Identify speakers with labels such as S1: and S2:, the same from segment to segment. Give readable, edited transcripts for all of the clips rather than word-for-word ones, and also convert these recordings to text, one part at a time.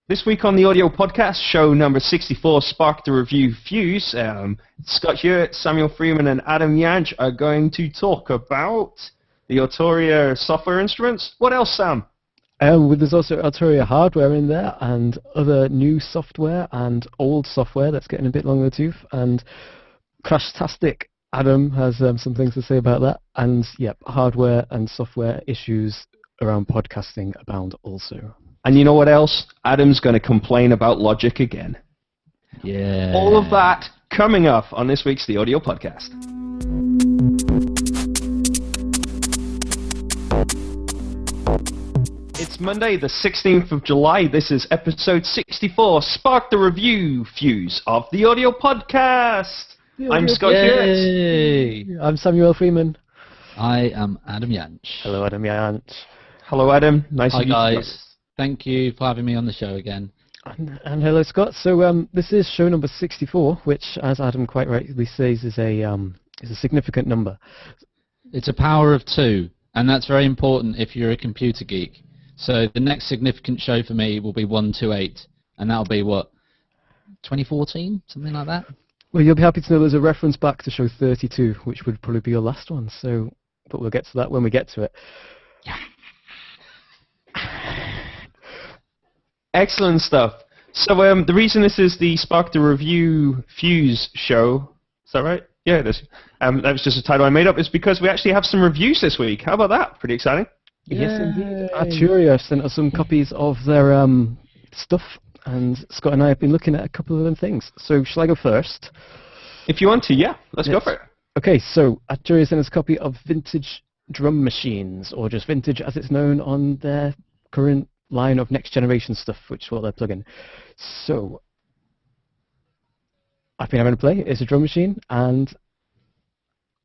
S1: This week on the audio podcast, show number 64, Spark the Review Fuse, Scott Hewitt, Samuel Freeman, and Adam Jansch are going to talk about the Arturia software instruments. What else, Sam?
S2: There's also Arturia hardware in there, and other new software and old software that's getting a bit long in the tooth, and Crashtastic. Adam has some things to say about that, and yep, hardware and software issues around podcasting abound also.
S1: And you know what else? Adam's going to complain about Logic again.
S3: Yeah.
S1: All of that coming up on this week's The Audio Podcast. It's Monday, the 16th of July. This is episode 64, Spark the Review Fuse of The Audio Podcast. I'm Scott Hewitt.
S2: I'm Samuel Freeman.
S3: I am Adam Jansch.
S2: Hello, Adam Jansch.
S1: Hello, Adam. Nice
S3: Hi,
S1: of you.
S3: guys. Thank you for having me on the show again.
S2: And hello, Scott. So this is show number 64, which, as Adam quite rightly says, is a significant number.
S3: It's a power of 2, and that's very important if you're a computer geek. So the next significant show for me will be 128, and that'll be what, 2014, something like that.
S2: Well, you'll be happy to know there's a reference back to show 32, which would probably be your last one. So, but we'll get to that when we get to it.
S3: Yeah.
S1: Excellent stuff. So the reason this is the Spark the Review Fuse show, is that right? Yeah, it is. That was just a title I made up, is because we actually have some reviews this week. How about that? Pretty exciting.
S2: Yes, indeed. Arturia sent us some copies of their stuff, and Scott and I have been looking at a couple of them things. So shall I go first?
S1: If you want to, yeah. Let's go for it.
S2: Okay, so Arturia sent us a copy of Vintage Drum Machines, or just Vintage as it's known on their current line of next generation stuff, which is what they're plugging. So I've been having a play. It's a drum machine, and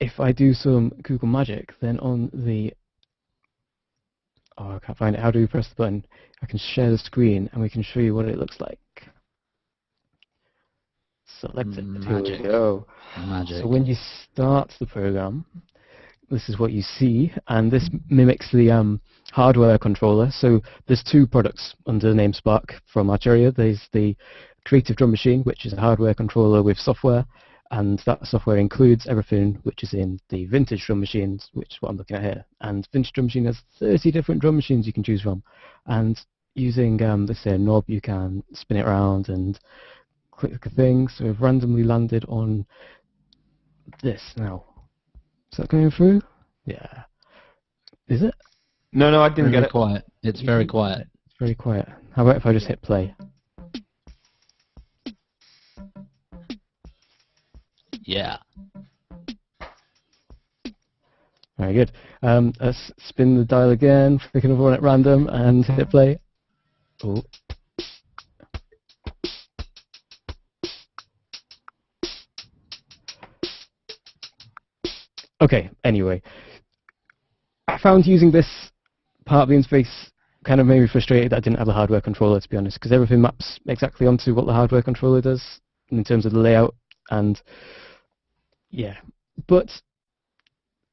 S2: if I do some Google Magic, then on the I can't find it. How do we press the button? I can share the screen, and we can show you what it looks like. Select it.
S3: Magic.
S2: Here we go.
S3: Magic.
S2: So when you start the program, this is what you see, and this mimics the hardware controller. So there's two products under the name Spark from Arturia. There's the Creative Drum Machine, which is a hardware controller with software, and that software includes everything which is in the Vintage Drum Machines, which is what I'm looking at here. And Vintage Drum Machine has 30 different drum machines you can choose from, and using this knob you can spin it around and click a thing. So we've randomly landed on this now. Is that going through? Yeah. Is it?
S1: No, I didn't get it.
S3: Quiet. It's very quiet.
S2: It's very quiet. How about if I just hit play?
S3: Yeah.
S2: Very good. Let's spin the dial again, pick another one at random, and hit play. Oh. Okay, anyway. I found using this part of the interface kind of made me frustrated that I didn't have the hardware controller, to be honest, because everything maps exactly onto what the hardware controller does in terms of the layout, and yeah. But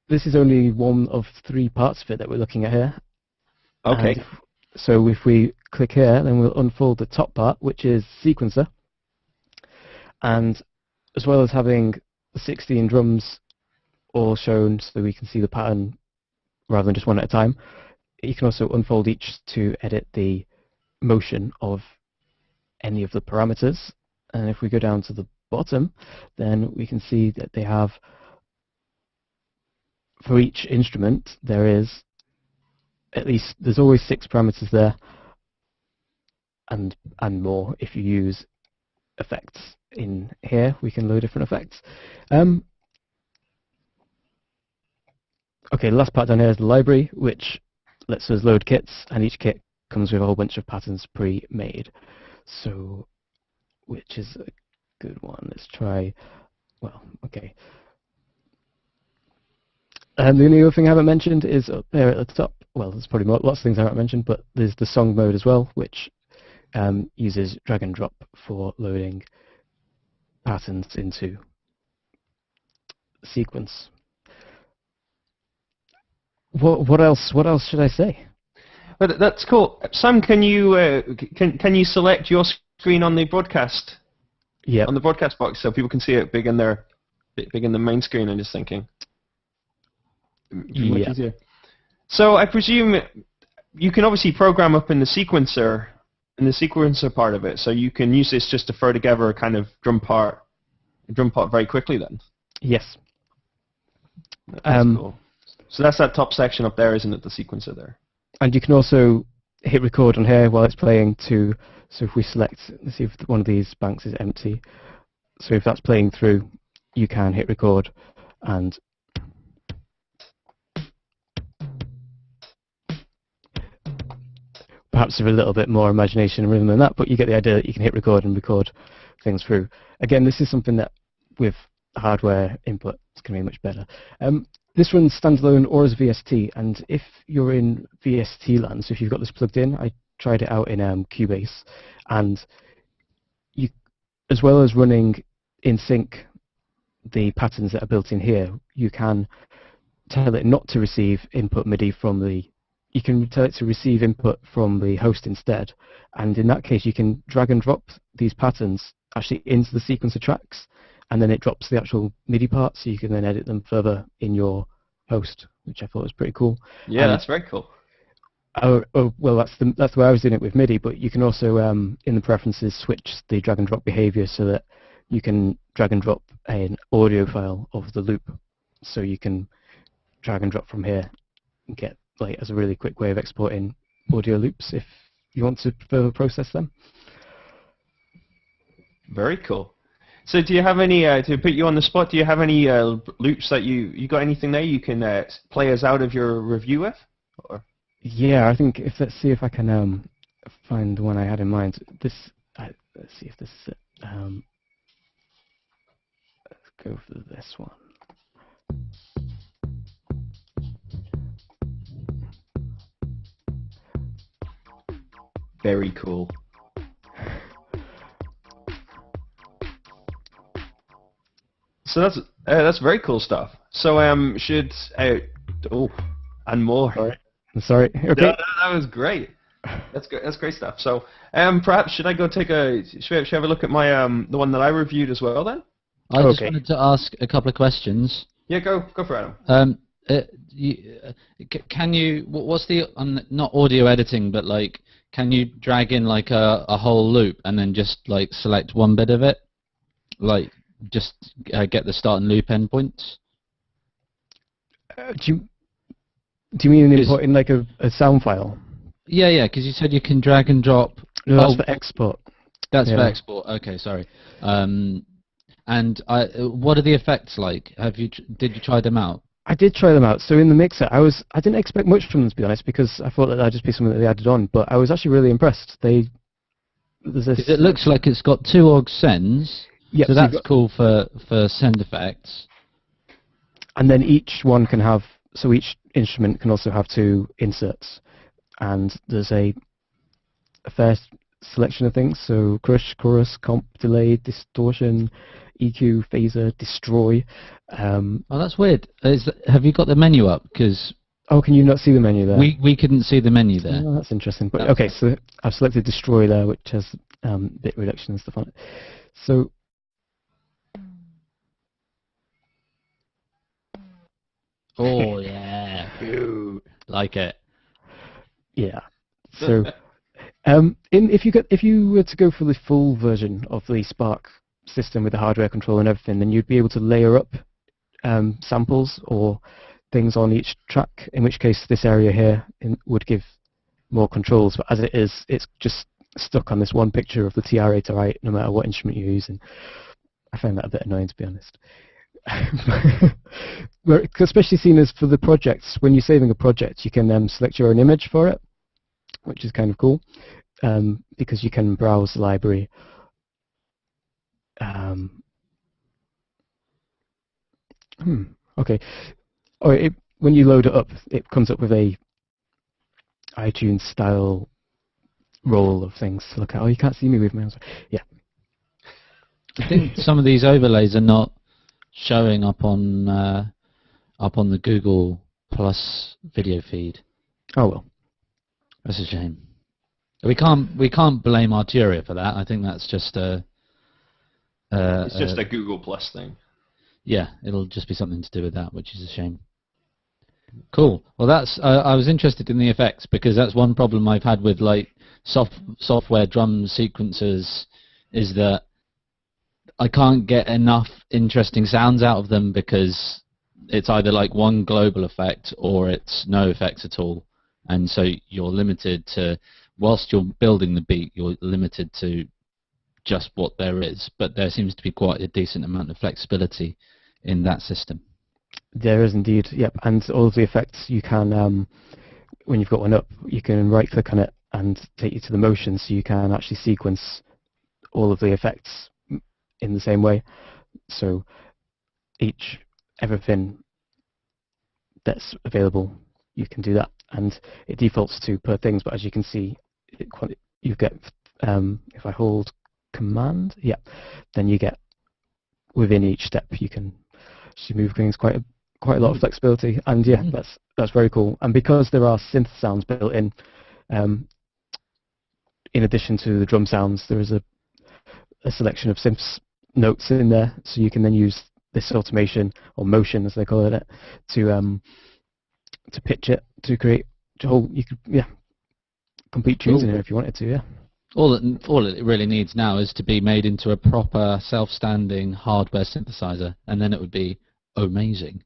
S2: this is only one of 3 parts of it that we're looking at here.
S1: Okay.
S2: So if we click here, then we'll unfold the top part, which is sequencer, and as well as having the 16 drums all shown so we can see the pattern rather than just one at a time, you can also unfold each to edit the motion of any of the parameters. And if we go down to the bottom, then we can see that they have, for each instrument, there's always 6 parameters there, and more if you use effects. In here we can load different effects. Okay, the last part down here is the library, which lets us load kits, and each kit comes with a whole bunch of patterns pre-made. So, which is a good one. Let's try, well, okay. And the only other thing I haven't mentioned is up there at the top. Well, there's probably lots of things I haven't mentioned, but there's the song mode as well, which uses drag and drop for loading patterns into sequence. What else should I say?
S1: But that's cool. Sam, can you can you select your screen on the broadcast?
S2: Yeah.
S1: On the broadcast box, so people can see it big in the main screen. I'm just thinking. Much easier. So I presume you can obviously program up in the sequencer part of it, so you can use this just to throw together a kind of drum part very quickly. Then.
S2: Yes.
S1: That's cool. So that's that top section up there, isn't it? The sequencer there.
S2: And you can also hit record on here while it's playing to. So if we select, let's see if one of these banks is empty. So if that's playing through, you can hit record and perhaps with a little bit more imagination and rhythm than that, but you get the idea that you can hit record and record things through. Again, this is something that with hardware input it's going to be much better. This runs standalone or as VST, and if you're in VST land, so if you've got this plugged in, I tried it out in Cubase, and you, as well as running in sync the patterns that are built in here, you can tell it not to receive input MIDI from the, you can tell it to receive input from the host instead, and in that case you can drag and drop these patterns actually into the sequencer tracks, and then it drops the actual MIDI part, so you can then edit them further in your host, which I thought was pretty cool.
S1: Yeah, that's very cool.
S2: Oh, well, that's the way I was doing it with MIDI, but you can also, in the preferences, switch the drag and drop behavior so that you can drag and drop an audio file of the loop. So you can drag and drop from here and get, like, as a really quick way of exporting audio loops if you want to further process them.
S1: Very cool. So do you have any, to put you on the spot, do you have any loops that you got anything there you can play us out of your review with? Or?
S2: Yeah, I think let's see if I can find the one I had in mind. This, let's see if this is it. Let's go for this one.
S1: Very cool. So that's very cool stuff. So and more.
S2: Sorry. Okay.
S1: No, that was great. That's good. That's great stuff. So perhaps should I go take should I have a look at my the one that I reviewed as well then?
S3: I just wanted to ask a couple of questions.
S1: Yeah, go for it, Adam.
S3: Can you? What's the not audio editing, but like, can you drag in like a whole loop and then just like select one bit of it, like just get the start and loop endpoints?
S2: Do you mean importing like a sound file?
S3: Yeah, because you said you can drag and drop.
S2: No, that's for export.
S3: That's for export. Okay, sorry. And what are the effects like? Did you try them out?
S2: I did try them out. So in the mixer, I didn't expect much from them, to be honest, because I thought that that'd just be something that they added on. But I was actually really impressed. It
S3: looks like it's got 2 aux sends. Yep, so that's cool for send effects.
S2: And then each one can have, so each instrument can also have 2 inserts, and there's a fair selection of things. So crush, chorus, comp, delay, distortion, EQ, phaser, destroy.
S3: Oh, that's weird. Have you got the menu up? Because
S2: can you not see the menu there?
S3: We couldn't see the menu there.
S2: Oh, that's interesting. But okay, so I've selected destroy there, which has bit reduction and stuff on it. So
S3: oh yeah, like it.
S2: Yeah. So, if you were to go for the full version of the Spark system with the hardware control and everything, then you'd be able to layer up samples or things on each track. In which case, this area here would give more controls. But as it is, it's just stuck on this one picture of the TR-8 to right, no matter what instrument you're using. I find that a bit annoying, to be honest. Especially seen as for the projects, when you're saving a project, you can select your own image for it, which is kind of cool, because you can browse the library. Okay. When you load it up, it comes up with a iTunes style roll of things to look at. Oh, you can't see me with my mouse. Yeah.
S3: I think some of these overlays are not showing up on the Google Plus video feed.
S2: Oh well.
S3: That's a shame. We can't blame Arturia for that. I think that's just a.
S1: It's just a Google Plus thing.
S3: Yeah, it'll just be something to do with that, which is a shame. Cool. Well, that's. I was interested in the effects because that's one problem I've had with like software drum sequencers, is that I can't get enough interesting sounds out of them because it's either like one global effect or it's no effects at all, and so you're limited to. Whilst you're building the beat, you're limited to just what there is, but there seems to be quite a decent amount of flexibility in that system.
S2: There is indeed, yep, and all of the effects you can, when you've got one up, you can right-click on it and take you to the motion, so you can actually sequence all of the effects in the same way. So everything that's available, you can do that, and it defaults to per things, but as you can see, you get, if I hold Command, yeah, then you get within each step you can move things quite a lot of flexibility, and yeah, that's very cool. And because there are synth sounds built in addition to the drum sounds, there is a selection of synth notes in there, so you can then use this automation or motion, as they call it, to pitch it to create complete tunes in here if you wanted to. Yeah.
S3: All it really needs now is to be made into a proper self-standing hardware synthesizer, and then it would be amazing.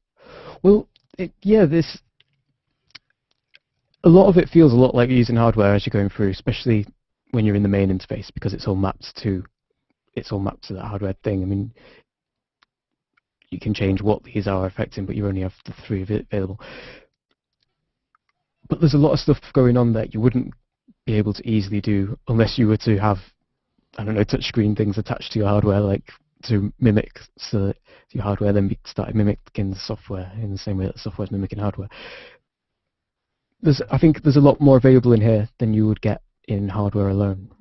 S2: Well, a lot of it feels a lot like using hardware as you're going through, especially when you're in the main interface, because it's all mapped to that hardware thing. I mean, you can change what these are affecting, but you only have the 3 available. But there's a lot of stuff going on that you wouldn't be able to easily do unless you were to have, I don't know, touchscreen things attached to your hardware, like to mimic, so that your hardware then started mimicking the software in the same way that the software is mimicking hardware. I think there's a lot more available in here than you would get in hardware alone.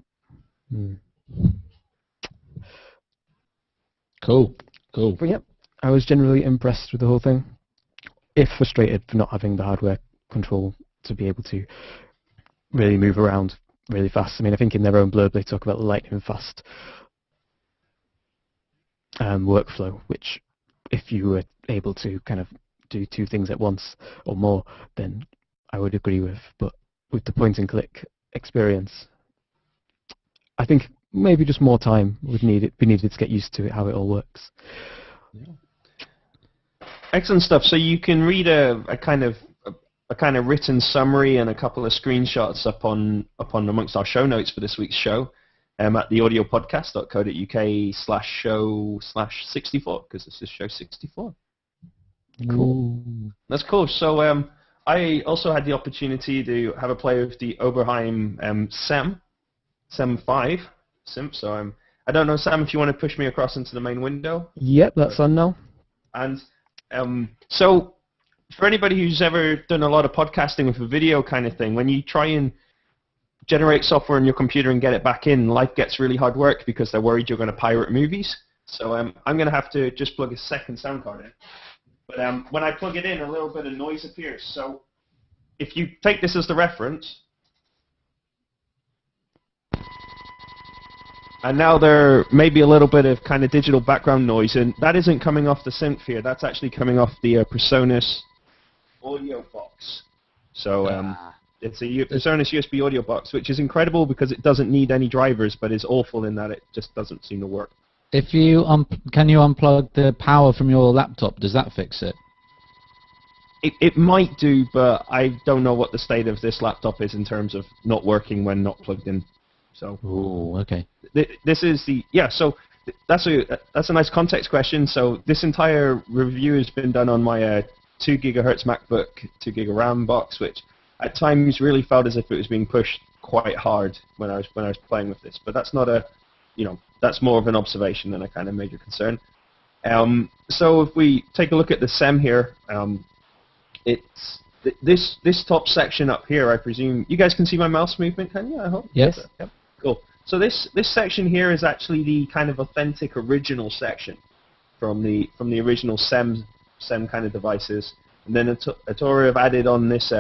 S3: Cool.
S2: But yeah, I was generally impressed with the whole thing, if frustrated for not having the hardware control to be able to really move around really fast. I mean, I think in their own blurb they talk about the lightning fast workflow, which if you were able to kind of do 2 things at once or more, then I would agree with. But with the point and click experience, I think maybe just more time would be needed to get used to how it all works.
S1: Yeah. Excellent stuff. So you can read a kind of written summary and a couple of screenshots up on amongst our show notes for this week's show at theaudiopodcast.co.uk/show/64, because this is show 64. Cool. That's cool. So I also had the opportunity to have a play with the Oberheim SEM 5 synth. So I don't know, Sam, if you want to push me across into the main window.
S2: Yep, that's on now.
S1: And so for anybody who's ever done a lot of podcasting with a video kind of thing, when you try and generate software on your computer and get it back in, life gets really hard work because they're worried you're going to pirate movies. So I'm going to have to just plug a second sound card in. But when I plug it in, a little bit of noise appears. So if you take this as the reference, and now there may be a little bit of kind of digital background noise, and that isn't coming off the synth here. That's actually coming off the PreSonus audio box. So it's a PreSonus USB audio box, which is incredible because it doesn't need any drivers, but is awful in that it just doesn't seem to work.
S3: If you can you unplug the power from your laptop? Does that fix it?
S1: It might do, but I don't know what the state of this laptop is in terms of not working when not plugged in. So.
S3: Oh, okay.
S1: This is so that's a nice context question. So this entire review has been done on my 2 GHz MacBook, 2 GB RAM box, which at times really felt as if it was being pushed quite hard when I was playing with this. But that's not that's more of an observation than a kind of major concern. So if we take a look at the SEM here, it's this top section up here. I presume you guys can see my mouse movement, can you? I hope.
S3: Yes.
S1: Yep. Cool. So this section here is actually the kind of authentic original section from the original SEM kind of devices, and then Arturia have added on this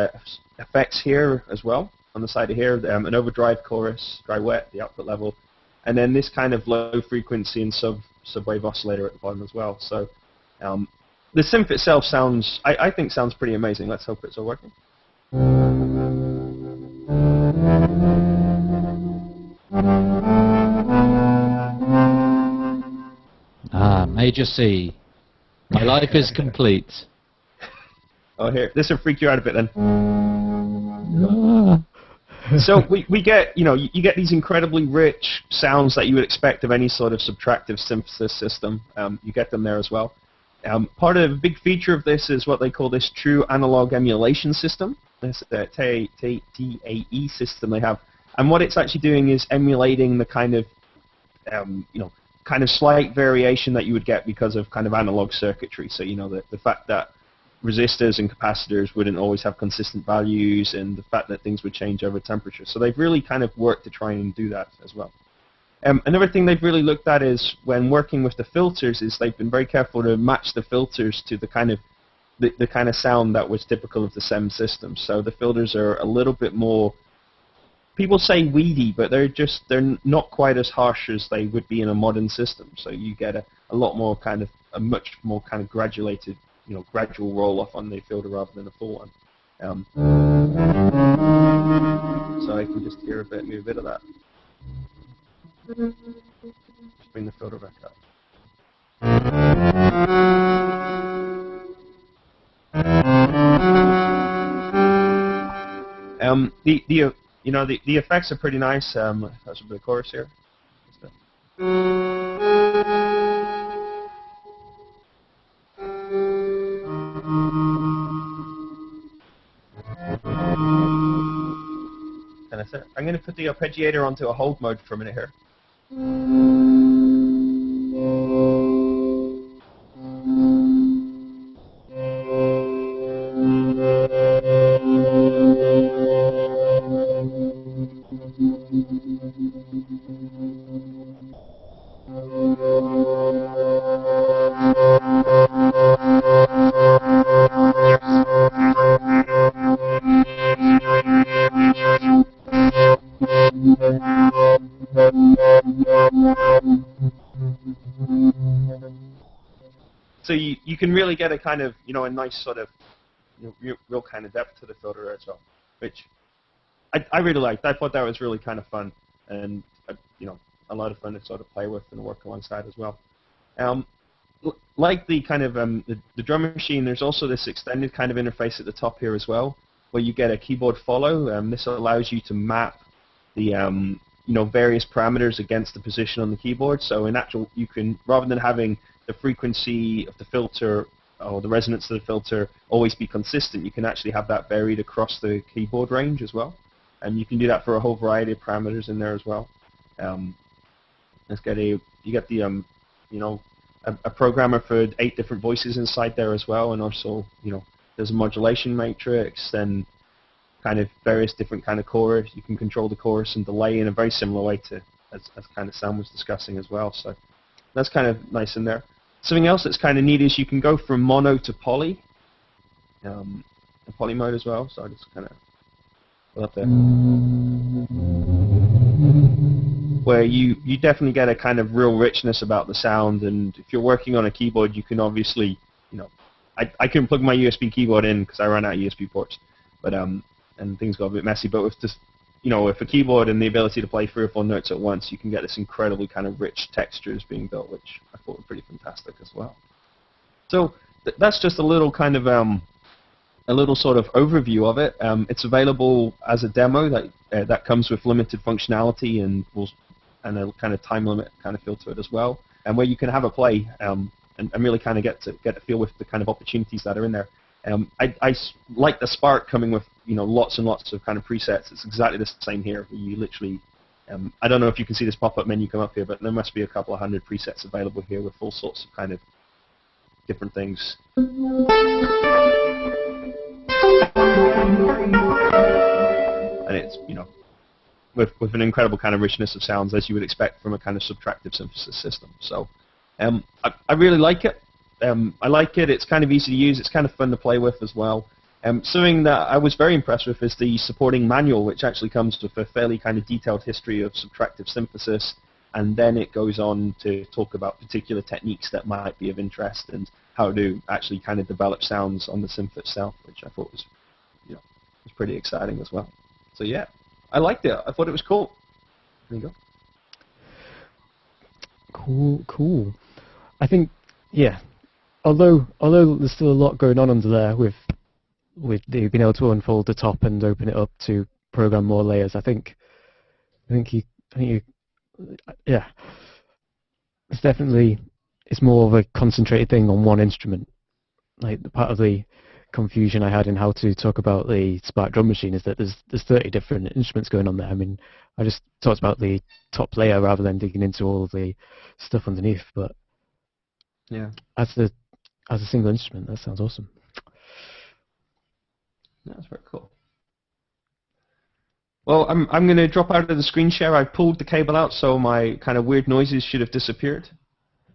S1: effects here as well. on the side of here, an overdrive chorus, dry wet, the output level, and then this kind of low frequency and subwave oscillator at the bottom as well. So the synth itself sounds, I think sounds pretty amazing. Let's hope it's all working.
S3: Major C. My life is complete.
S1: Oh, here, this will freak you out a bit then. So we get, you get these incredibly rich sounds that you would expect of any sort of subtractive synthesis system. You get them there as well. Part of the big feature of this is what they call this true analog emulation system. This TAE system they have, and what it's actually doing is emulating the kind of, kind of slight variation that you would get because of kind of analog circuitry. So the fact that resistors and capacitors wouldn't always have consistent values, and the fact that things would change over temperature. So they've really kind of worked to try and do that as well. Another thing they've really looked at is when working with the filters is they've been very careful to match the filters to the kind of sound that was typical of the SEM system. So the filters are a little bit more, people say weedy, but they're not quite as harsh as they would be in a modern system. So you get a lot more kind of, a much more kind of graduated, gradual roll-off on the filter rather than a full one. So I can just hear move a bit of that. Just bring the filter back up. The effects are pretty nice. That's a bit of chorus here. And that's it. I'm going to put the arpeggiator onto a hold mode for a minute here. So you can really get a kind of, a nice sort of, real kind of depth to the filter as well, which I really liked. I thought that was really kind of fun, and a lot of fun to sort of play with and work alongside as well. Like the kind of the drum machine, there's also this extended kind of interface at the top here as well, where you get a keyboard follow. This allows you to map the various parameters against the position on the keyboard. So in actual, you can, rather than having the frequency of the filter or the resonance of the filter always be consistent, you can actually have that varied across the keyboard range as well. And you can do that for a whole variety of parameters in there as well. You get the a programmer for 8 different voices inside there as well, and also there's a modulation matrix and kind of various different kind of chorus. You can control the chorus and delay in a very similar way to as kind of Sam was discussing as well. So that's kind of nice in there. Something else that's kind of neat is you can go from mono to poly, poly mode as well. So I just kind of put up there, where you definitely get a kind of real richness about the sound. And if you're working on a keyboard, you can obviously, I couldn't plug my USB keyboard in because I ran out of USB ports, but and things got a bit messy. But with this, with a keyboard and the ability to play 3 or 4 notes at once, you can get this incredibly kind of rich textures being built, which I thought were pretty fantastic as well. So that's just a little kind of a little sort of overview of it. It's available as a demo that comes with limited functionality and a kind of time limit kind of feel to it as well, and where you can have a play and really kind of get a feel with the kind of opportunities that are in there. I like the Spark coming with lots and lots of kind of presets. It's exactly the same here. You literally, I don't know if you can see this pop-up menu come up here, but there must be a couple of hundred presets available here with all sorts of kind of different things. And it's with an incredible kind of richness of sounds as you would expect from a kind of subtractive synthesis system. So I really like it. I like it. It's kind of easy to use. It's kind of fun to play with as well. Something that I was very impressed with is the supporting manual, which actually comes with a fairly kind of detailed history of subtractive synthesis, and then it goes on to talk about particular techniques that might be of interest and how to actually kind of develop sounds on the synth itself, which I thought was, was pretty exciting as well. So yeah, I liked it. I thought it was cool. There you go.
S2: Cool. I think, yeah, although there's still a lot going on under there with being able to unfold the top and open it up to program more layers, I think yeah, it's more of a concentrated thing on one instrument. Like, the part of the confusion I had in how to talk about the Spark drum machine is that there's 30 different instruments going on there. I mean, I just talked about the top layer rather than digging into all of the stuff underneath. But
S1: yeah,
S2: as a single instrument, that sounds awesome.
S1: That's very cool. Well, I'm going to drop out of the screen share. I pulled the cable out, so my kind of weird noises should have disappeared,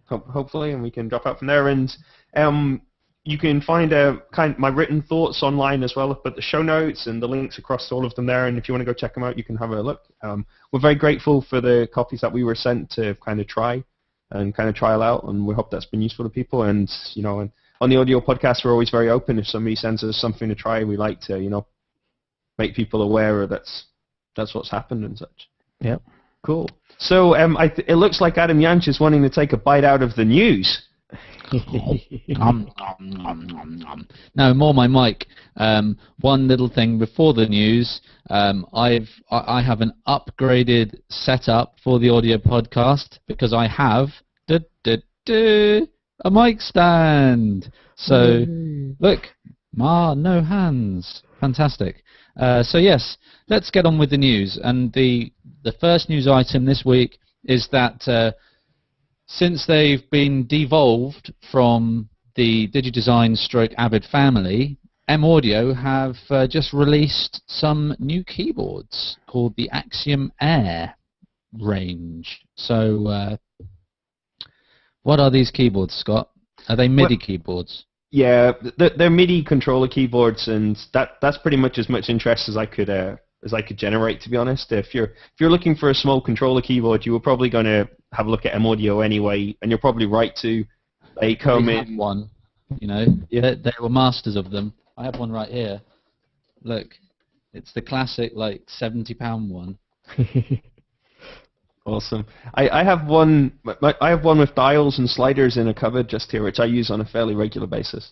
S1: hopefully, and we can drop out from there. And you can find my written thoughts online as well, but the show notes and the links across all of them there. And if you want to go check them out, you can have a look. We're very grateful for the copies that we were sent to kind of try and kind of trial out, and we hope that's been useful to people. And and on the audio podcast, we're always very open. If somebody sends us something to try, we like to make people aware that's what's happened and such.
S2: Yeah.
S1: Cool. So it looks like Adam Jansch is wanting to take a bite out of the news.
S3: No, more my mic. One little thing before the news. I have an upgraded setup for the audio podcast because I have a mic stand. So look, no hands. Fantastic. So yes, let's get on with the news. And the first news item this week is that since they've been devolved from the DigiDesign / Avid family, M-Audio have just released some new keyboards called the Axiom Air range. So what are these keyboards, Scott? Are they MIDI keyboards?
S1: Yeah, they're MIDI controller keyboards, and that's pretty much as much interest as I could generate, to be honest. If you're looking for a small controller keyboard, you were probably going to have a look at M-Audio anyway, and you're probably right to. They come in
S3: one, yeah. They were masters of them. I have one right here. Look, it's the classic £70 one.
S1: Awesome. I have one. I have one with dials and sliders in a cupboard just here, which I use on a fairly regular basis.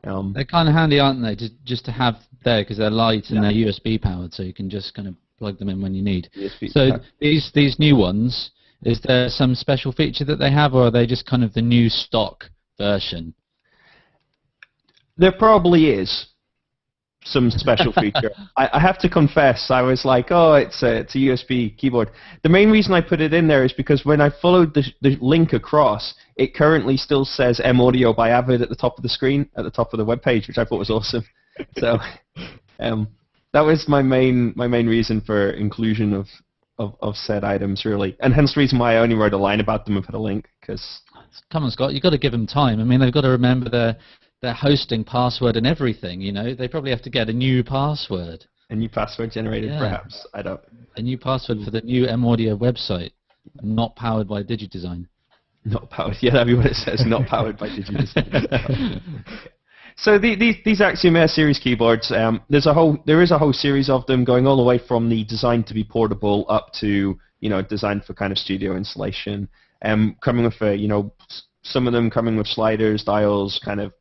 S3: They're kind of handy, aren't they? Just to have there because they're light and they're USB powered, so you can just kind of plug them in when you need. So these new ones, is there some special feature that they have, or are they just kind of the new stock version?
S1: There probably is some special feature. I have to confess, I was like, oh, it's a USB keyboard. The main reason I put it in there is because when I followed the link across, it currently still says M-Audio by Avid at the top of the screen, at the top of the web page, which I thought was awesome. So that was my main reason for inclusion of said items, really, and hence the reason why I only wrote a line about them and put a link. Because
S3: come on, Scott, you've got to give them time. I mean, they've got to remember their hosting password and everything. They probably have to get a new password.
S1: A new password generated, perhaps. I don't.
S3: A new password for the new M-Audio website, not powered by DigiDesign.
S1: Not powered. Yeah, that'd be what it says. Not powered by DigiDesign. So these Axiom Air series keyboards, there is a whole series of them going all the way from the designed to be portable up to designed for kind of studio installation. Coming with some of them coming with sliders, dials, kind of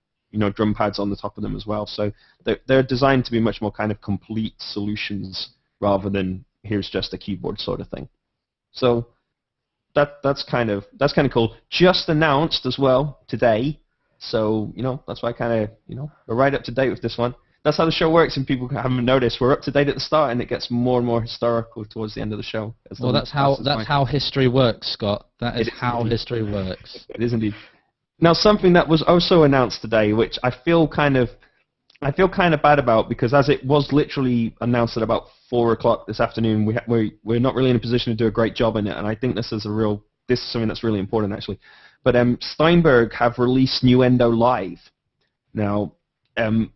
S1: drum pads on the top of them as well. So they're designed to be much more kind of complete solutions rather than here's just a keyboard sort of thing. So that's kind of cool. Just announced as well today. So that's why I kind of we're right up to date with this one. That's how the show works, and people haven't noticed. We're up to date at the start, and it gets more and more historical towards the end of the show.
S3: Well, that's how history works, Scott. That is how history works.
S1: It is indeed. Now, something that was also announced today, which I feel kind of bad about, because as it was literally announced at about 4 o'clock this afternoon, we're not really in a position to do a great job in it, and I think this is something that's really important, actually. But Steinberg have released Nuendo Live. Now,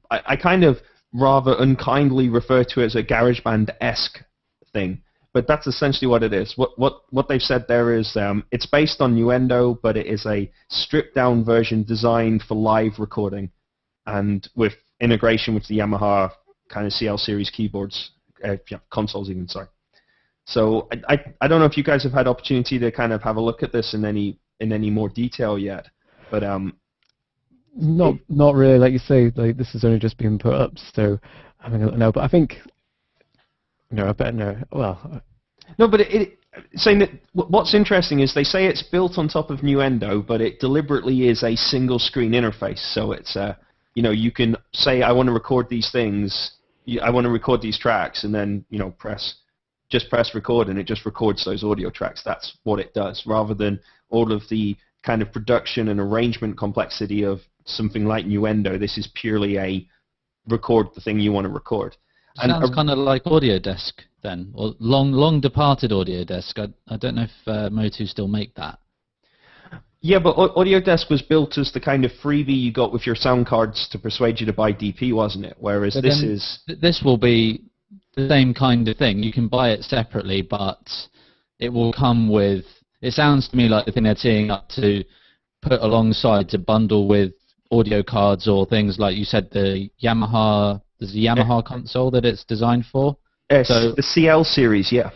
S1: I kind of rather unkindly refer to it as a GarageBand-esque thing, but that's essentially what it is. What they've said there is it's based on Nuendo, but it is a stripped-down version designed for live recording, and with integration with the Yamaha kind of CL series keyboards, consoles even. Sorry. So I don't know if you guys have had opportunity to kind of have a look at this in any more detail yet, but
S2: not really. Like you say, like this has only just been put up, so I don't know. But I think I better know. Well,
S1: no, but saying that what's interesting is they say it's built on top of Nuendo, but it deliberately is a single screen interface. So it's you can say I want to record these things, I want to record these tracks, and then press record, and it just records those audio tracks. That's what it does, rather than all of the kind of production and arrangement complexity of something like Nuendo. This is purely a record the thing you want to record.
S3: Sounds kind of like Audiodesk then, or long departed Audiodesk. I don't know if Motu still make that.
S1: Yeah, but Audiodesk was built as the kind of freebie you got with your sound cards to persuade you to buy DP, wasn't it? Whereas
S3: this will be the same kind of thing. You can buy it separately, but it will come with. It sounds to me like the thing they're teeing up to put alongside to bundle with audio cards or things like you said. There's a Yamaha console that it's designed for.
S1: So the CL series, yeah.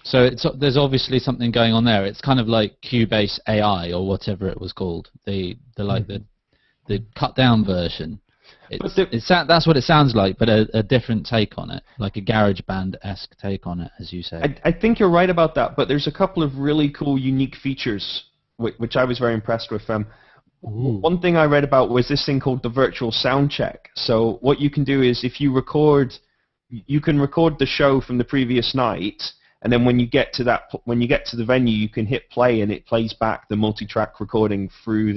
S3: So there's obviously something going on there. It's kind of like Cubase AI or whatever it was called. The cut down version. That's what it sounds like, but a different take on it, like a GarageBand-esque take on it, as you say.
S1: I think you're right about that, but there's a couple of really cool, unique features which I was very impressed with. One thing I read about was this thing called the virtual sound check. So what you can do is if you can record the show from the previous night, and then when you get to the venue, you can hit play, and it plays back the multi-track recording through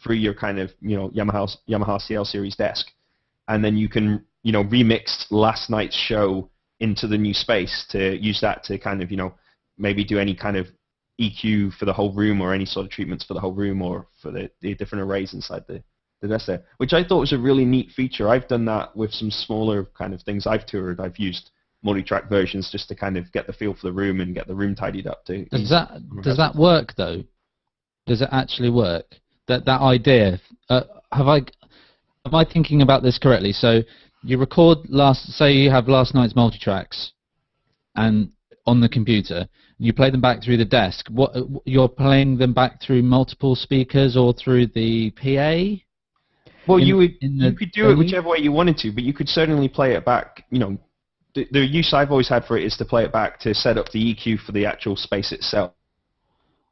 S1: your kind of Yamaha CL series desk, and then you can remix last night's show into the new space to use that to kind of maybe do any kind of EQ for the whole room or any sort of treatments for the whole room or for the different arrays inside the desk there, which I thought was a really neat feature. I've done that with some smaller kind of things I've toured. I've used multi-track versions just to kind of get the feel for the room and get the room tidied up too.
S3: Does that work though? Does it actually work? That idea, am I thinking about this correctly? So you record say you have last night's multi-tracks and on the computer, you play them back through the desk. You're playing them back through multiple speakers or through the PA?
S1: Well, you could do it whichever way you wanted to, but you could certainly play it back. The use I've always had for it is to play it back to set up the EQ for the actual space itself.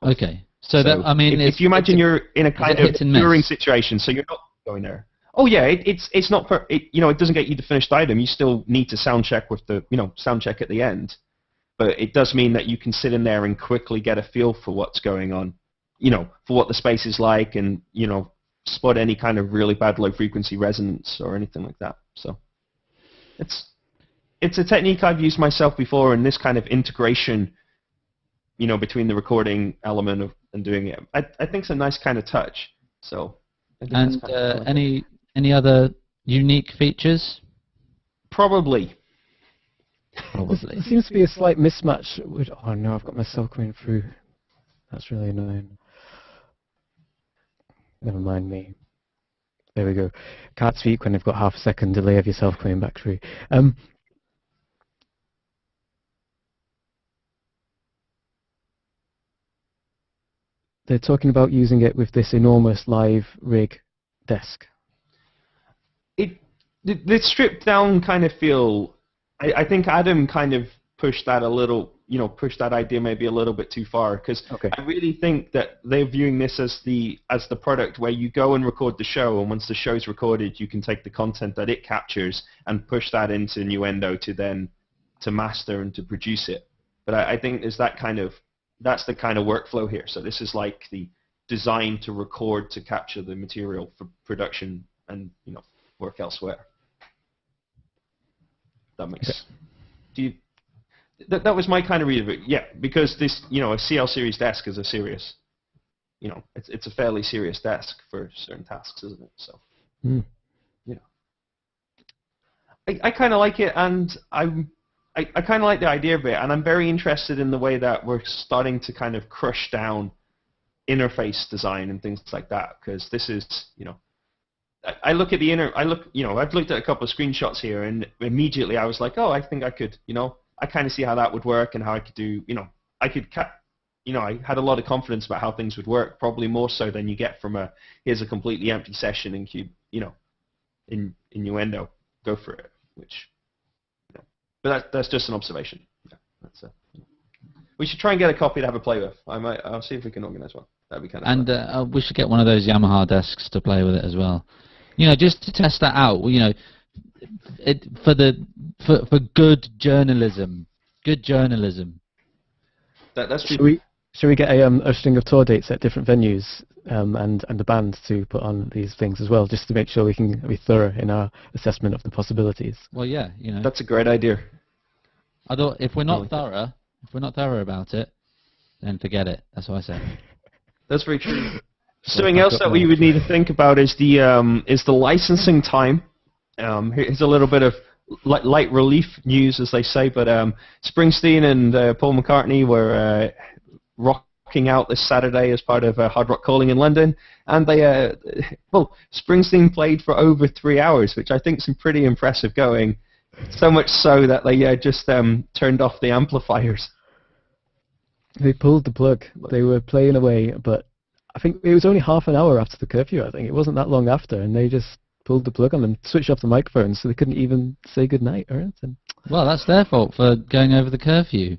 S3: Okay. So that, I mean,
S1: if you imagine you're in a kind of touring situation, so you're not going there. Oh yeah, it's not it doesn't get you the finished item. You still need to sound check with the sound check at the end, but it does mean that you can sit in there and quickly get a feel for what's going on, for what the space is like, and spot any kind of really bad low frequency resonance or anything like that. So it's a technique I've used myself before, and this kind of integration, between the recording element and doing it, I think it's a nice kind of touch. So.
S3: And any other unique features?
S1: Probably.
S2: There seems to be a slight mismatch. Oh no, I've got myself coming through. That's really annoying. Never mind me. There we go. Can't speak when I've got half a second delay of yourself coming back through. They're talking about using it with this enormous live rig desk.
S1: The stripped down kind of feel, I think Adam kind of pushed that a little, pushed that idea maybe a little bit too far, because I really think that they're viewing this as the product where you go and record the show, and once the show's recorded, you can take the content that it captures and push that into Nuendo to master and to produce it. But I think there's that's the kind of workflow here. So this is like the design to record to capture the material for production and work elsewhere. That makes. That was my kind of read of it. Yeah, because this a CL series desk is a serious, it's a fairly serious desk for certain tasks, isn't it? So I kind of like it, and I kind of like the idea of it, and I'm very interested in the way that we're starting to kind of crush down interface design and things like that, because this is, I look at I've looked at a couple of screenshots here, and immediately I was like, oh, I think I could, I kind of see how that would work and how I could do, I had a lot of confidence about how things would work, probably more so than you get from here's a completely empty session in Cube, in Nuendo, go for it, which, but that's just an observation. Yeah, we should try and get a copy to have a play with. I'll see if we can organize one. That'd be kind of fun.
S3: And we should get one of those Yamaha desks to play with it as well. Just to test that out. For good journalism. Good journalism.
S1: That's true.
S2: Should we get a string of tour dates at different venues and a band to put on these things as well, just to make sure we can be thorough in our assessment of the possibilities?
S3: Well, yeah,
S1: That's a great idea.
S3: If we're not thorough about it, then forget it. That's what I say.
S1: That's very true. Something else that we would need to think about is the licensing time. Here's a little bit of light relief news, as they say, but Springsteen and Paul McCartney were rocking out this Saturday as part of Hard Rock Calling in London, and Springsteen played for over 3 hours, which I think is some pretty impressive going. So much so that they just turned off the amplifiers.
S2: They pulled the plug. They were playing away, but I think it was only half an hour after the curfew. I think it wasn't that long after, and they just pulled the plug on them, switched off the microphones, so they couldn't even say goodnight or anything.
S3: Well, that's their fault for going over the curfew.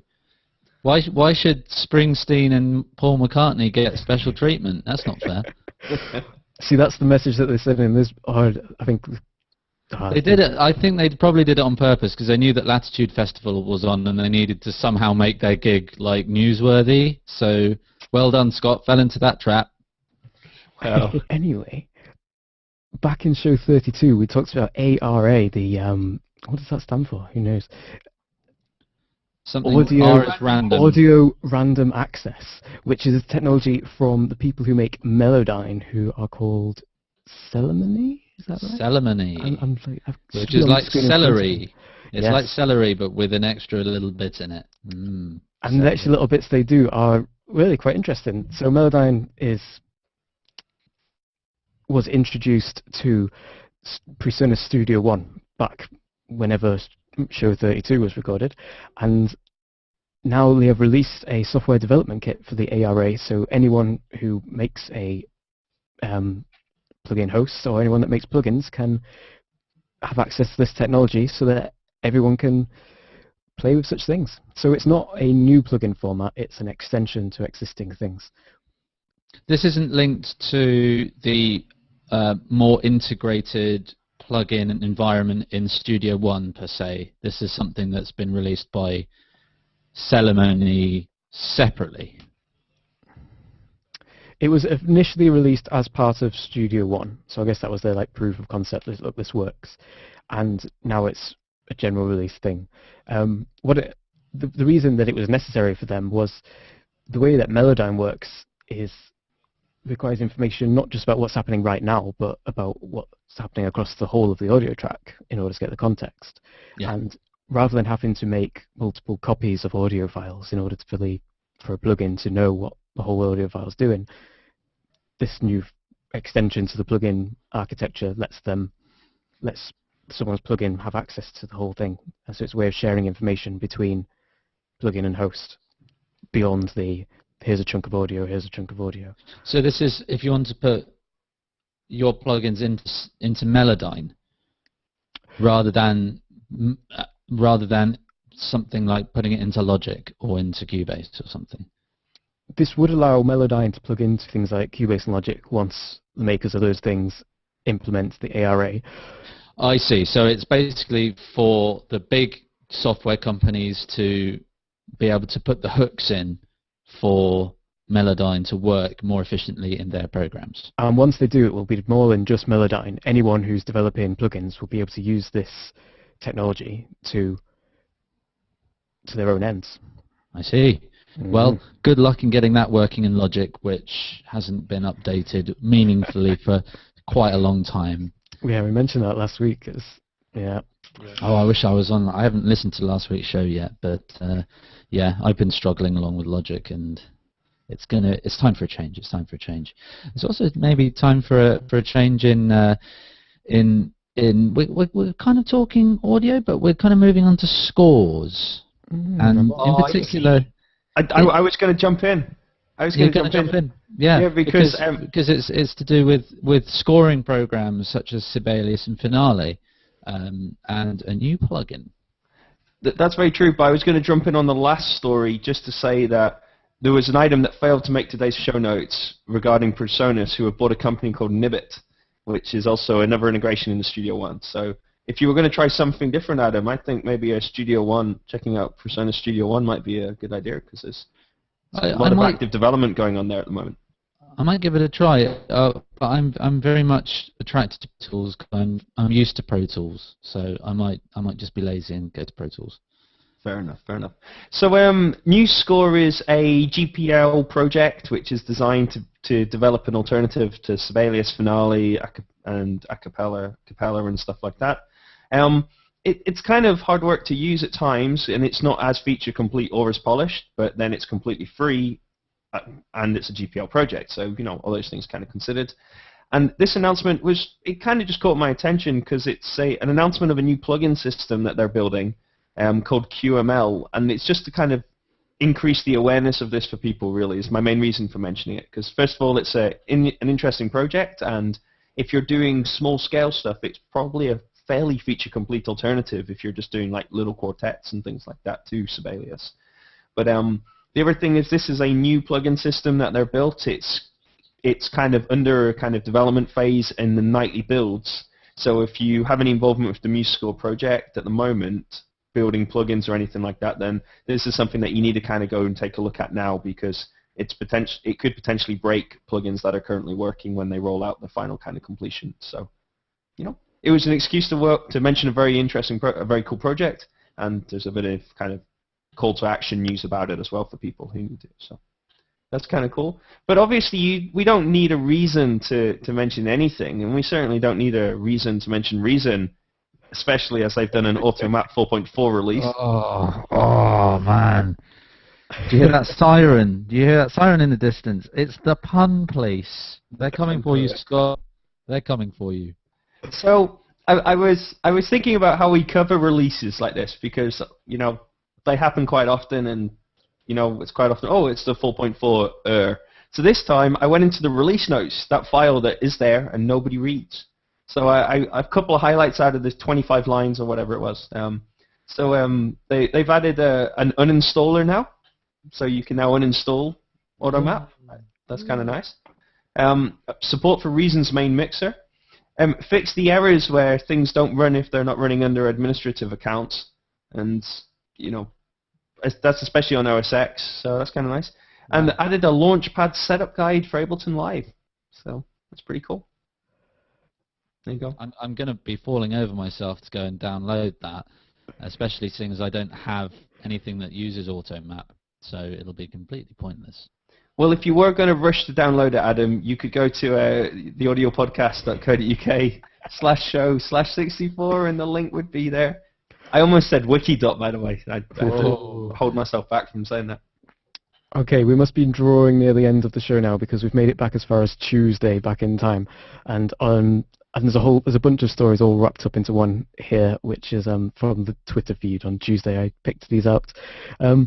S3: Why should Springsteen and Paul McCartney get special treatment? That's not fair.
S2: See, that's the message that they said in this. I think
S3: they did it. I think they probably did it on purpose because they knew that Latitude Festival was on, and they needed to somehow make their gig newsworthy. So, well done, Scott. Fell into that trap.
S2: Well, anyway, back in show 32, we talked about ARA. What does that stand for? Who knows?
S3: Something audio
S2: random access, which is a technology from the people who make Melodyne, who are called Celemony. Is that right?
S3: Celemony. Which is like celery. It's like celery, but with an extra little bit in it.
S2: And the extra little bits they do are really quite interesting. So Melodyne was introduced to PreSonus Studio One back whenever show 32 was recorded, and now they have released a software development kit for the ARA, so anyone who makes a plugin host or anyone that makes plugins can have access to this technology so that everyone can play with such things. So it's not a new plugin format, it's an extension to existing things.
S3: This isn't linked to the more integrated plugin environment in Studio One per se. This is something that's been released by Celemony separately.
S2: It was initially released as part of Studio One, so I guess that was their proof of concept. Look, this works, and now it's a general release thing. The reason that it was necessary for them was the way that Melodyne works requires information not just about what's happening right now, but about what's happening across the whole of the audio track in order to get the context. Yeah. And rather than having to make multiple copies of audio files in order for a plugin to know what the whole audio file is doing, this new extension to the plugin architecture lets someone's plugin have access to the whole thing. And so it's a way of sharing information between plugin and host beyond here's a chunk of audio, here's a chunk of audio.
S3: So this is if you want to put your plugins into Melodyne rather than something like putting it into Logic or into Cubase or something.
S2: This would allow Melodyne to plug into things like Cubase and Logic once the makers of those things implement the ARA.
S3: I see. So it's basically for the big software companies to be able to put the hooks in for Melodyne to work more efficiently in their programs.
S2: And once they do, it will be more than just Melodyne. Anyone who's developing plugins will be able to use this technology to their own ends.
S3: I see. Well, good luck in getting that working in Logic, which hasn't been updated meaningfully for quite a long time.
S2: Yeah, we mentioned that last week.
S3: Oh, I wish I was on. I haven't listened to last week's show yet, but yeah, I've been struggling along with Logic, and it's time for a change. It's time for a change. It's also maybe time for a change we're kind of talking audio, but we're kind of moving on to scores, and in particular,
S1: I was going to jump in.
S3: You're going to jump in. Yeah, because it's to do with scoring programs such as Sibelius and Finale, and a new plugin.
S1: That's very true, but I was going to jump in on the last story just to say that there was an item that failed to make today's show notes regarding Personas, who have bought a company called Nibbit, which is also another integration in the Studio One. So if you were going to try something different, Adam, I think maybe a Studio One, checking out Persona Studio One might be a good idea, because there's a lot of active development going on there at the moment.
S3: I might give it a try, but I'm very much attracted to Pro Tools. I'm used to Pro Tools, so I might just be lazy and go to Pro Tools.
S1: Fair enough, fair enough. So New Score is a GPL project which is designed to develop an alternative to Sibelius, Finale, and Capella and stuff like that. It's kind of hard work to use at times, and it's not as feature complete or as polished, but then it's completely free, and it's a GPL project, so all those things kind of considered. And this announcement it kind of just caught my attention because it's an announcement of a new plugin system that they're building called QML, and it's just to kind of increase the awareness of this for people, really, is my main reason for mentioning it. Because first of all, it's an interesting project, and if you're doing small scale stuff, it's probably a fairly feature complete alternative if you're just doing like little quartets and things like that to Sibelius. But the other thing is, this is a new plugin system that they're built. It's kind of under a kind of development phase in the nightly builds. So if you have any involvement with the MuseScore project at the moment, building plugins or anything like that, then this is something that you need to kind of go and take a look at now, because it could potentially break plugins that are currently working when they roll out the final kind of completion. So, it was an excuse to mention a very interesting, a very cool project, and there's a bit of kind of call to action news about it as well for people who need it. So that's kind of cool. But obviously, we don't need a reason to mention anything, and we certainly don't need a reason to mention Reason, especially as they've done an Automap 4.4 release.
S3: Oh man. Do you hear that siren? Do you hear that siren in the distance? It's the pun police. They're coming for you, Scott. They're coming for you.
S1: So I was thinking about how we cover releases like this, because they happen quite often, and it's quite often, it's the 4.4. So this time I went into the release notes, that file that is there and nobody reads. So I've a couple of highlights out of the 25 lines or whatever it was. They've added an uninstaller now, so you can now uninstall Automap. That's kind of nice. Support for Reason's main mixer. Fix the errors where things don't run if they're not running under administrative accounts, and that's especially on OS X, so that's kind of nice. And added a Launchpad setup guide for Ableton Live, so that's pretty cool. There you go.
S3: I'm going to be falling over myself to go and download that, especially seeing as I don't have anything that uses Automap, so it'll be completely pointless.
S1: Well, if you were going to rush to download it, Adam, you could go to theaudiopodcast.co.uk/show/64, and the link would be there. I almost said wiki.dot, by the way. I had to hold myself back from saying that.
S2: Okay, we must be drawing near the end of the show now, because we've made it back as far as Tuesday, back in time, and there's a bunch of stories all wrapped up into one here, which is from the Twitter feed on Tuesday. I picked these out, so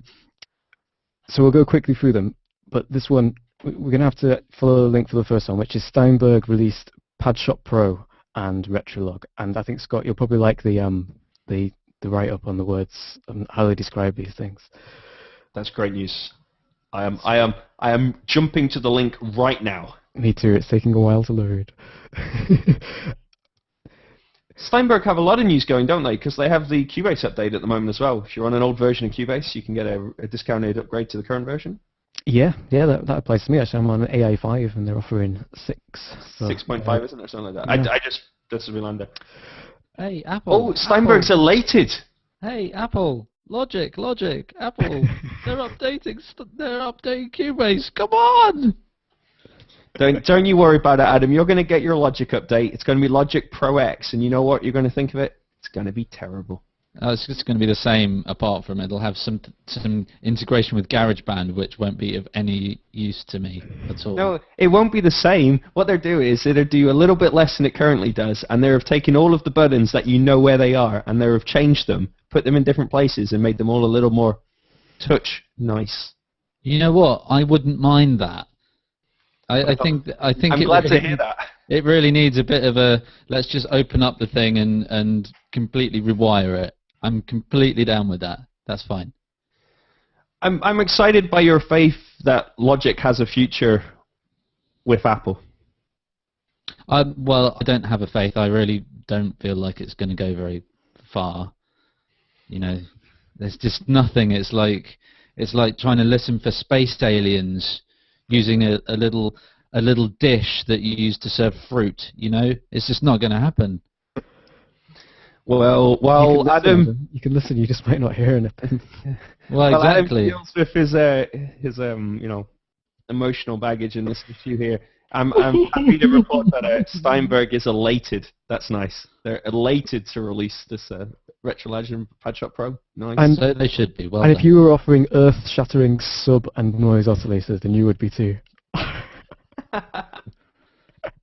S2: we'll go quickly through them. But this one, we're going to have to follow the link for the first one, which is Steinberg released PadShop Pro and Retrolog. And I think, Scott, you'll probably like the write-up on the words and how they describe these things.
S1: That's great news. I am jumping to the link right now.
S2: Me too. It's taking a while to load.
S1: Steinberg have a lot of news going, don't they? Because they have the Cubase update at the moment as well. If you're on an old version of Cubase, you can get a discounted upgrade to the current version.
S2: Yeah, that applies to me. Actually, I'm on AI5 and they're offering 6. So,
S1: 6.5, isn't it, or something like that? Yeah. That's a real under.
S3: Hey, Apple.
S1: Oh, Steinberg's elated.
S3: Hey, Apple. Logic, Apple. They're updating Cubase. Come on.
S1: Don't you worry about it, Adam. You're going to get your Logic update. It's going to be Logic Pro X, and you know what? You're going to think of it. It's going to be terrible.
S3: It's just going to be the same, apart from it'll have some integration with GarageBand, which won't be of any use to me at all.
S1: No, it won't be the same. What they'll do is it'll do a little bit less than it currently does, and they'll have taken all of the buttons that you know where they are, and they'll have changed them, put them in different places, and made them all a little more touch nice.
S3: You know what? I wouldn't mind that. I think
S1: I'm glad to hear that.
S3: It really needs a bit of a, let's just open up the thing and completely rewire it. I'm completely down with that. That's fine.
S1: I'm excited by your faith that Logic has a future with Apple.
S3: Well, I don't have a faith. I really don't feel like it's going to go very far. You know, there's just nothing. It's like trying to listen for space aliens using a little dish that you use to serve fruit. You know, it's just not going to happen.
S1: Well, Adam,
S2: you can listen. You just might not hear anything.
S3: Well, exactly.
S1: Adam deals with his emotional baggage in this issue here. I'm happy to report that Steinberg is elated. That's nice. They're elated to release this Retro Legend Padshot Pro. Nice.
S2: And
S3: So they should be. Well
S2: and
S3: done.
S2: if you were offering earth-shattering sub and noise oscillators, then you would be too.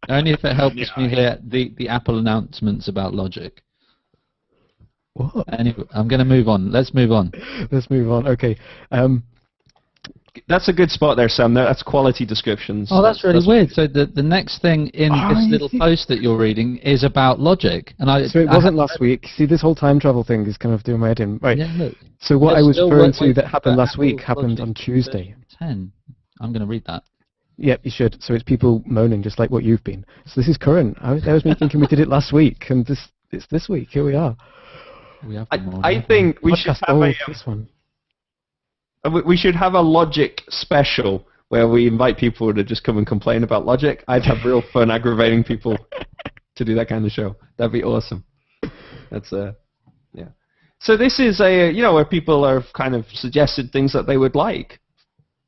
S3: Only if it helps me hear the Apple announcements about Logic.
S2: What?
S3: Anyway, I'm going to move on. Let's move on.
S2: Let's move on. Okay.
S1: That's a good spot there, Sam. That's quality descriptions.
S3: Oh, that's really weird. So the next thing in this little post that you're reading is about Logic, and
S2: so it wasn't last week. See, this whole time travel thing is kind of doing my head in. Right.
S3: Yeah, look.
S2: So what I was referring to that happened last
S3: Apple
S2: week happened on
S3: Logic
S2: Tuesday.
S3: 10. I'm going to read that.
S2: Yep, you should. So it's people moaning just like what you've been. So this is current. I was thinking we did it last week, and it's this week. Here we are.
S1: I think we should have
S2: this one.
S1: We should have a Logic special where we invite people to just come and complain about Logic. I'd have real fun aggravating people to do that kind of show. That'd be awesome. That's yeah. So this is where people have kind of suggested things that they would like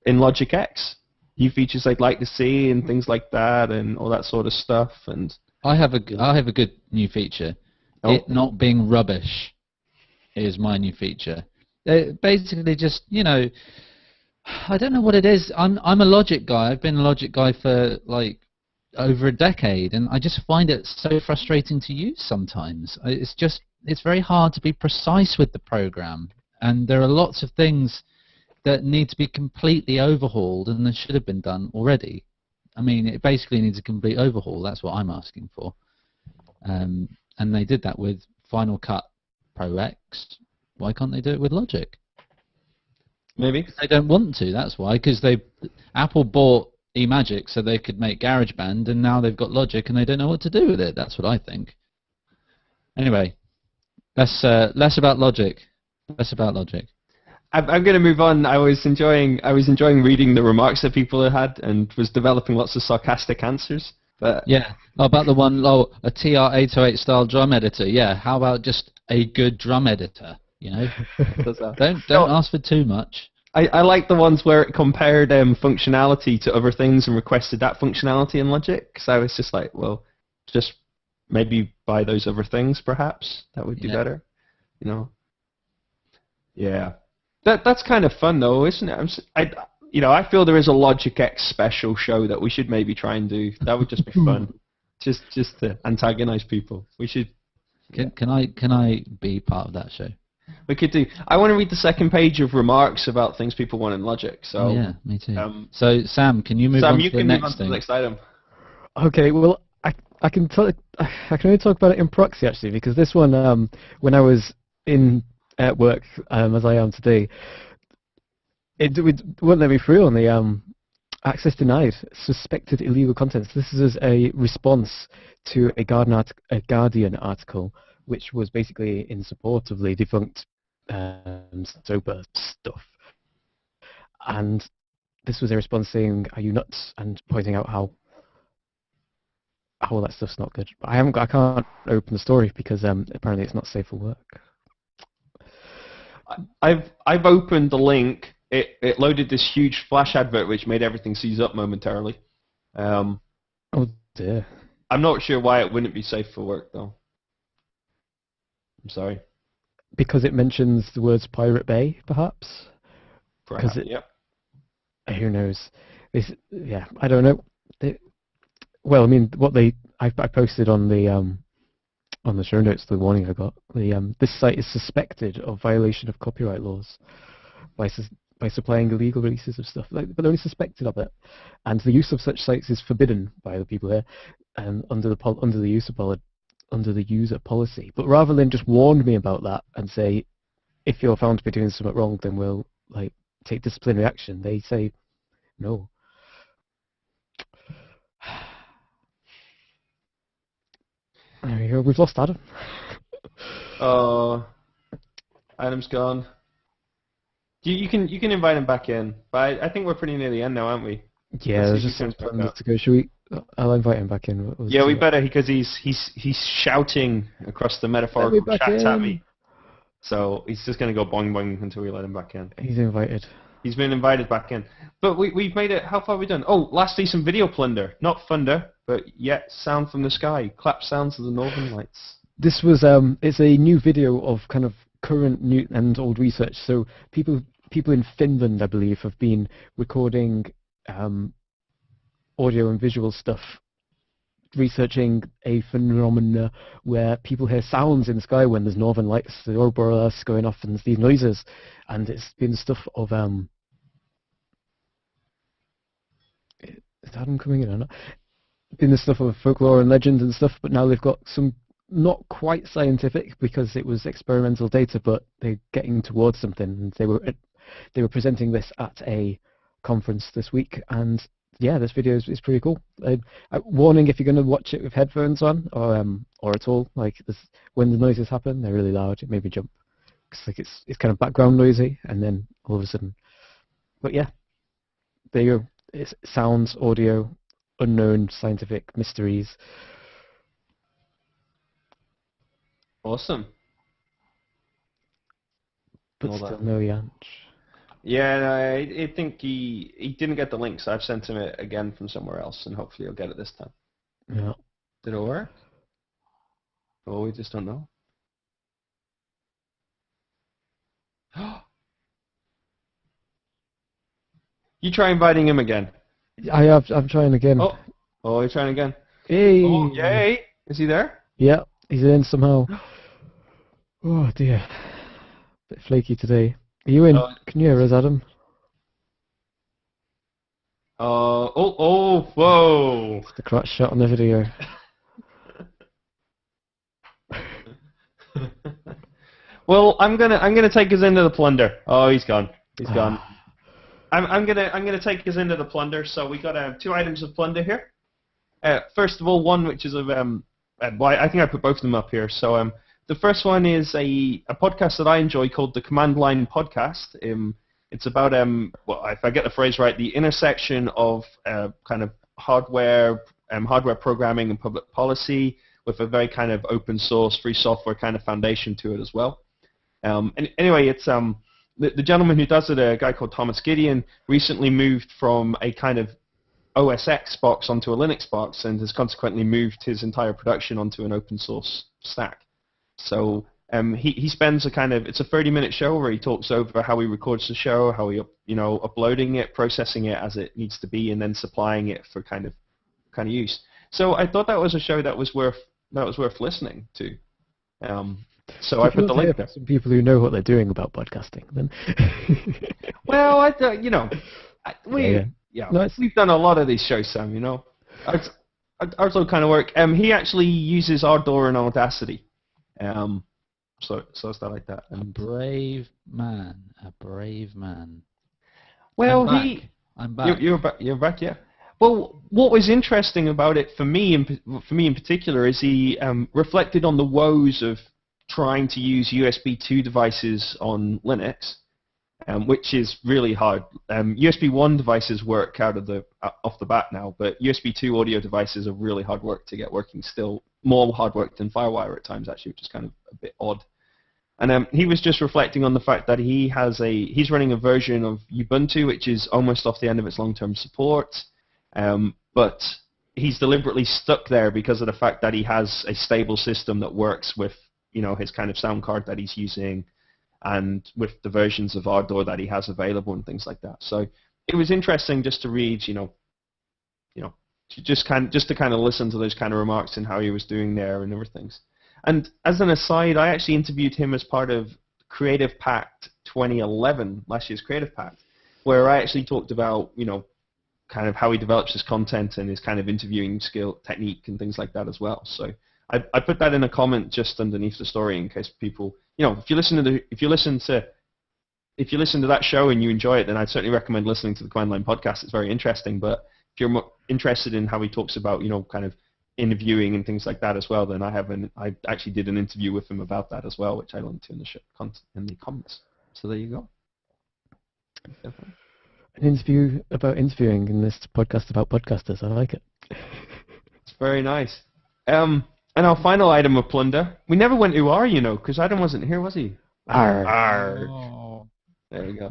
S1: in Logic X. New features they'd like to see and things like that and all that sort of stuff. And
S3: I have a good new feature.
S1: Oh.
S3: It not being rubbish is my new feature. Basically, just I don't know what it is. I'm a Logic guy. I've been a Logic guy for like over a decade, and I just find it so frustrating to use sometimes. It's very hard to be precise with the program, and there are lots of things that need to be completely overhauled, and they should have been done already. I mean, it basically needs a complete overhaul. That's what I'm asking for. And they did that with Final Cut Pro X. Why can't they do it with Logic?
S1: maybe
S3: They don't want to. That's why. Because Apple bought eMagic so they could make GarageBand, and now they've got Logic and they don't know what to do with it. That's what I think. Anyway, less about Logic. Less about Logic.
S1: I'm going to move on. I was enjoying reading the remarks that people had and was developing lots of sarcastic answers. But
S3: yeah, about the one, a TR-808 style drum editor. Yeah, how about just a good drum editor? You know, don't ask for too much.
S1: I like the ones where it compared functionality to other things and requested that functionality in Logic. Because I was just like, well, just maybe buy those other things, perhaps that would do better. You know. Yeah. That's kind of fun though, isn't it? I feel there is a Logic X special show that we should maybe try and do. That would just be fun, just to antagonize people. We should.
S3: Can I be part of that show?
S1: We could do. I want to read the second page of remarks about things people want in Logic. So
S3: yeah, me too. So Sam, can you move on to the next thing?
S1: The next item.
S2: Okay, well I can only talk about it in proxy actually, because this one when I was at work as I am today, it wouldn't let me through on the access denied, suspected illegal contents. This is a response to a Guardian article, which was basically in support of the defunct sober stuff. And this was a response saying, "Are you nuts?" and pointing out how all that stuff's not good. But I can't open the story because apparently it's not safe for work.
S1: I've opened the link. It loaded this huge flash advert which made everything seize up momentarily.
S2: Oh dear.
S1: I'm not sure why it wouldn't be safe for work though. I'm sorry.
S2: Because it mentions the words Pirate Bay, perhaps?
S1: Perhaps,
S2: It,
S1: yep.
S2: Who knows? Yeah, I don't know. Well, I mean, I posted on the show notes the warning I got. This site is suspected of violation of copyright laws by supplying illegal releases of stuff, but only suspected of it. And the use of such sites is forbidden by the people here, and under the user policy. But rather than just warn me about that and say, if you're found to be doing something wrong, then we'll take disciplinary action, they say no. There we go. We've lost Adam.
S1: Adam's gone. You can invite him back in, but I think we're pretty near the end now, aren't we?
S2: Yeah, there's just some plans to go. I'll invite him back in.
S1: Yeah, we better, because he's shouting across the metaphorical chat at me. So he's just going to go boing boing until we let him back in.
S2: He's invited.
S1: He's been invited back in. But we've made it. How far have we done? Oh, last decent video plunder. Not thunder, but yet sound from the sky. Clap sounds of the northern lights.
S2: This was it's a new video of kind of current new and old research. So people in Finland, I believe, have been recording audio and visual stuff, researching a phenomena where people hear sounds in the sky when there's northern lights, the aurora borealis going off, and these noises, and it's been stuff of is Adam coming in or not? Been the stuff of folklore and legend and stuff, but now they've got some not quite scientific, because it was experimental data, but they're getting towards something. And they were presenting this at a conference this week, and yeah, this video is pretty cool. Warning, if you're going to watch it with headphones on or at all, when the noises happen, they're really loud. It made me jump. It's kind of background noisy, and then all of a sudden. But yeah, there you go. It's sounds, audio, unknown scientific mysteries.
S1: Awesome.
S2: But still no Jansch.
S1: Yeah, no, I think he didn't get the link, so I've sent him it again from somewhere else, and hopefully he'll get it this time.
S2: Yeah.
S1: Did it work? Oh, we just don't know. You try inviting him again.
S2: I'm trying again.
S1: Oh, you're trying again.
S2: Hey.
S1: Oh, yay! Is he there?
S2: Yeah, he's in somehow. Oh dear. Bit flaky today. Are you in? Can you hear us, Adam?
S1: Whoa!
S2: The crotch shot on the video.
S1: Well, I'm gonna take us into the plunder. Oh, he's gone. He's gone. I'm gonna take us into the plunder. So we got 2 items of plunder here. First of all, one which is of well, I think I put both of them up here. So the first one is a podcast that I enjoy called the Command Line Podcast. It's about well, if I get the phrase right, the intersection of kind of hardware programming and public policy, with a very kind of open source, free software kind of foundation to it as well. And anyway, it's the gentleman who does it, a guy called Thomas Gideon, recently moved from a kind of OS X box onto a Linux box, and has consequently moved his entire production onto an open source stack. So he spends it's a 30-minute show where he talks over how he records the show, how he uploading it, processing it as it needs to be, and then supplying it for kind of use. So I thought that was a show that was worth listening to. So I put the link there.
S2: Some people who know what they're doing about podcasting, then.
S1: Well, we've done a lot of these shows, Sam. Ours will kind of work. He actually uses Ardour and Audacity. So stuff like that.
S3: A brave man.
S1: Well,
S3: I'm back.
S1: You're back, yeah. Well, what was interesting about it for me in particular is he reflected on the woes of trying to use USB 2 devices on Linux, which is really hard. USB 1 devices work off the bat now, but USB 2 audio devices are really hard work to get working still. More hard work than FireWire at times, actually, which is kind of a bit odd. And he was just reflecting on the fact that he's running a version of Ubuntu which is almost off the end of its long-term support, but he's deliberately stuck there because of the fact that he has a stable system that works with his kind of sound card that he's using, and with the versions of Ardour that he has available and things like that. So it was interesting just to read, just to kind of listen to those kind of remarks and how he was doing there and everything. And as an aside, I actually interviewed him as part of Creative Pact 2011, last year's Creative Pact, where I actually talked about, kind of how he develops his content and his kind of interviewing skill, technique, and things like that as well. So I put that in a comment just underneath the story in case people, if you listen to that show and you enjoy it, then I'd certainly recommend listening to the Command Line podcast. It's very interesting. But if you're more interested in how he talks about, kind of interviewing and things like that as well, then I actually did an interview with him about that as well, which I linked to in the comments. So there you go. Definitely.
S2: An interview about interviewing in this podcast about podcasters. I like it.
S1: It's very nice. And our final item of plunder. We never went to R, because Adam wasn't here, was he?
S2: Arr.
S1: Arr.
S3: Oh.
S1: There we go.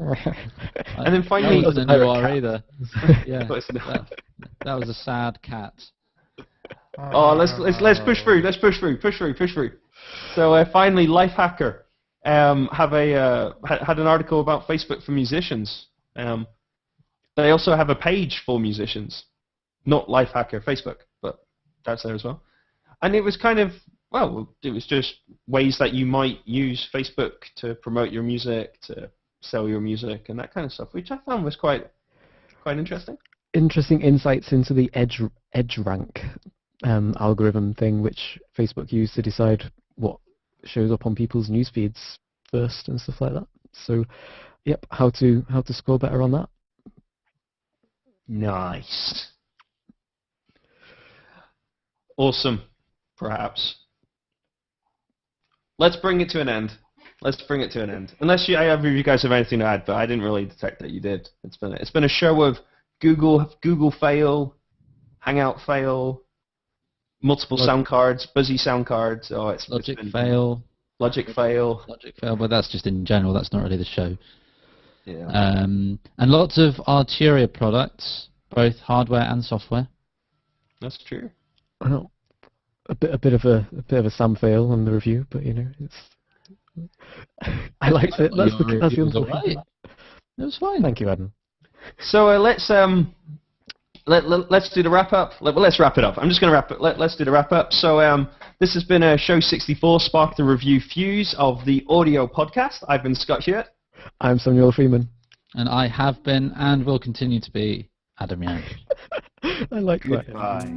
S1: And then finally,
S3: I wasn't know R either. Yeah,
S1: that
S3: was a sad cat.
S1: Oh, let's push through. Let's push through. So finally, Lifehacker had an article about Facebook for musicians. They also have a page for musicians, not Lifehacker Facebook, but that's there as well. And it was kind of, it was just ways that you might use Facebook to promote your music, to sell your music, and that kind of stuff, which I found was quite interesting.
S2: Interesting insights into the edge rank algorithm thing, which Facebook used to decide what shows up on people's news feeds first and stuff like that. So, yep, how to score better on that.
S1: Nice. Awesome. Perhaps. Let's bring it to an end. Unless either of you guys have anything to add, but I didn't really detect that you did. It's been a show of Google fail, Hangout fail, multiple sound cards, Buzzy sound cards.
S3: Logic fail.
S1: Logic fail,
S3: but that's just in general. That's not really the show.
S1: Yeah.
S3: And lots of Arturia products, both hardware and software.
S1: That's true.
S2: Well, a bit of a Sam fail on the review, but it's. I liked it. That's the
S3: was all right. It was fine.
S2: Thank you, Adam.
S1: So let's do the wrap up. Let's wrap it up. I'm just going to wrap it. Let's do the wrap up. So this has been show 64, Spark the Review Fuse of the Audio Podcast. I've been Scott Hewitt.
S2: I'm Samuel Freeman.
S3: And I have been and will continue to be Adam Jansch.
S2: I like that.
S1: Goodbye.